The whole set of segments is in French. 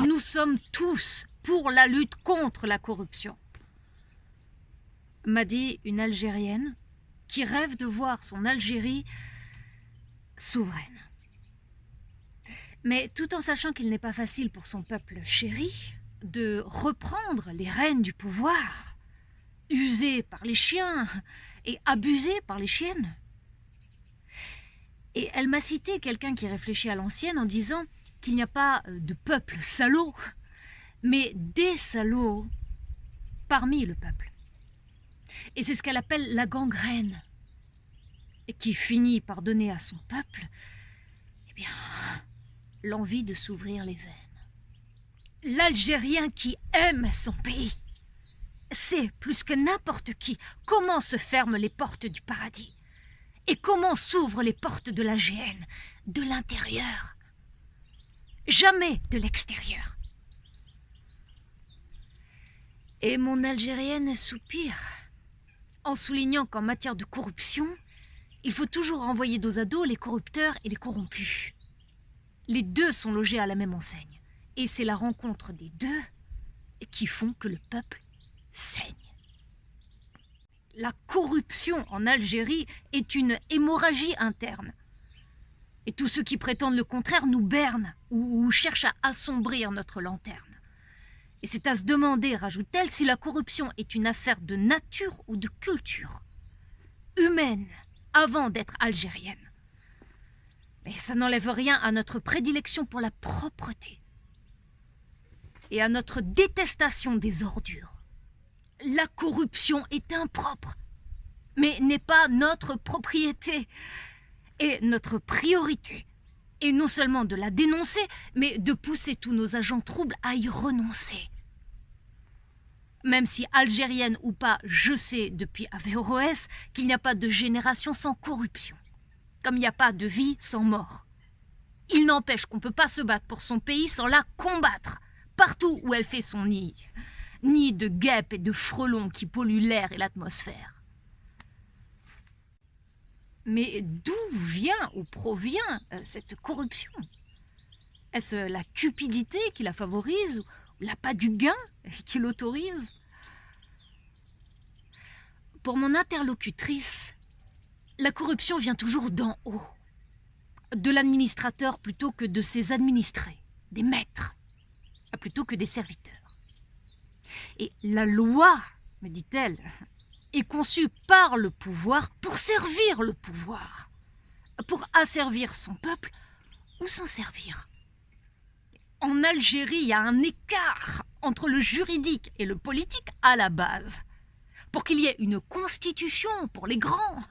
Nous sommes tous pour la lutte contre la corruption, m'a dit une Algérienne qui rêve de voir son Algérie souveraine. Mais tout en sachant qu'il n'est pas facile pour son peuple chéri de reprendre les rênes du pouvoir, usé par les chiens et abusé par les chiennes. Et elle m'a cité quelqu'un qui réfléchit à l'ancienne en disant qu'il n'y a pas de peuple salaud, mais des salauds parmi le peuple. Et c'est ce qu'elle appelle la gangrène, et qui finit par donner à son peuple, eh bien, l'envie de s'ouvrir les veines. L'Algérien qui aime son pays sait plus que n'importe qui comment se ferment les portes du paradis et comment s'ouvrent les portes de la géhenne de l'intérieur, jamais de l'extérieur. Et mon Algérienne soupire en soulignant qu'en matière de corruption, il faut toujours renvoyer dos à dos les corrupteurs et les corrompus. Les deux sont logés à la même enseigne. Et c'est la rencontre des deux qui font que le peuple saigne. La corruption en Algérie est une hémorragie interne. Et tous ceux qui prétendent le contraire nous bernent ou cherchent à assombrir notre lanterne. Et c'est à se demander, rajoute-t-elle, si la corruption est une affaire de nature ou de culture. Humaine, avant d'être algérienne. Mais ça n'enlève rien à notre prédilection pour la propreté et à notre détestation des ordures. La corruption est impropre, mais n'est pas notre propriété et notre priorité. Et non seulement de la dénoncer, mais de pousser tous nos agents troubles à y renoncer. Même si algérienne ou pas, je sais depuis Averroès qu'il n'y a pas de génération sans corruption, comme il n'y a pas de vie sans mort. Il n'empêche qu'on ne peut pas se battre pour son pays sans la combattre, partout où elle fait son nid. Nid de guêpes et de frelons qui polluent l'air et l'atmosphère. Mais d'où vient ou provient cette corruption? Est-ce la cupidité qui la favorise ou l'appât du gain qui l'autorise? Pour mon interlocutrice, la corruption vient toujours d'en haut, de l'administrateur plutôt que de ses administrés, des maîtres, plutôt que des serviteurs. Et la loi, me dit-elle, est conçue par le pouvoir pour servir le pouvoir, pour asservir son peuple ou s'en servir. En Algérie, il y a un écart entre le juridique et le politique à la base, pour qu'il y ait une constitution pour les grands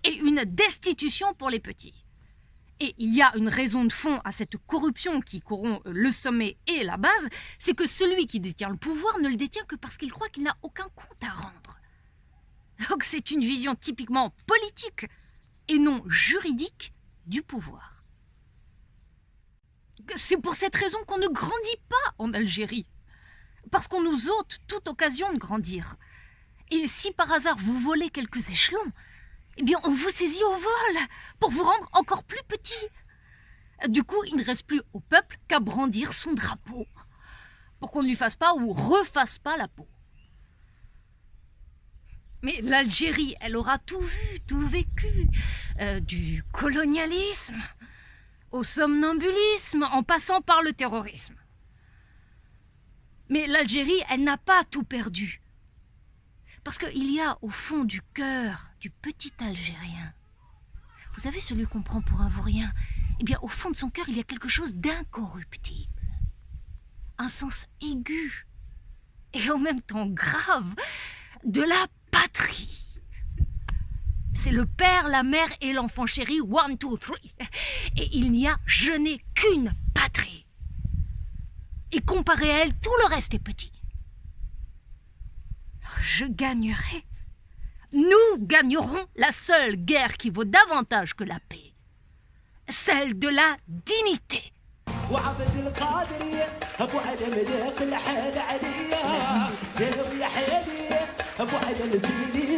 et une destitution pour les petits. Et il y a une raison de fond à cette corruption qui corrompt le sommet et la base, c'est que celui qui détient le pouvoir ne le détient que parce qu'il croit qu'il n'a aucun compte à rendre. Donc c'est une vision typiquement politique et non juridique du pouvoir. C'est pour cette raison qu'on ne grandit pas en Algérie, parce qu'on nous ôte toute occasion de grandir. Et si par hasard vous volez quelques échelons, eh bien on vous saisit au vol pour vous rendre encore plus petit. Du coup, il ne reste plus au peuple qu'à brandir son drapeau pour qu'on ne lui fasse pas ou refasse pas la peau. Mais l'Algérie, elle aura tout vu, tout vécu, du colonialisme au somnambulisme en passant par le terrorisme. Mais l'Algérie, elle n'a pas tout perdu. Parce qu'il y a au fond du cœur du petit Algérien, vous savez, celui qu'on prend pour un vaurien, eh bien au fond de son cœur, il y a quelque chose d'incorruptible. Un sens aigu et en même temps grave de la patrie. C'est le père, la mère et l'enfant chéri, 1, 2, 3. Et il n'y a, je n'ai qu'une patrie. Et comparé à elle, tout le reste est petit. Je gagnerai. Nous gagnerons la seule guerre qui vaut davantage que la paix. Celle de la dignité. وعبد القادر ابو علي ملك الحال عليا يا حيالي ابو علي الزيني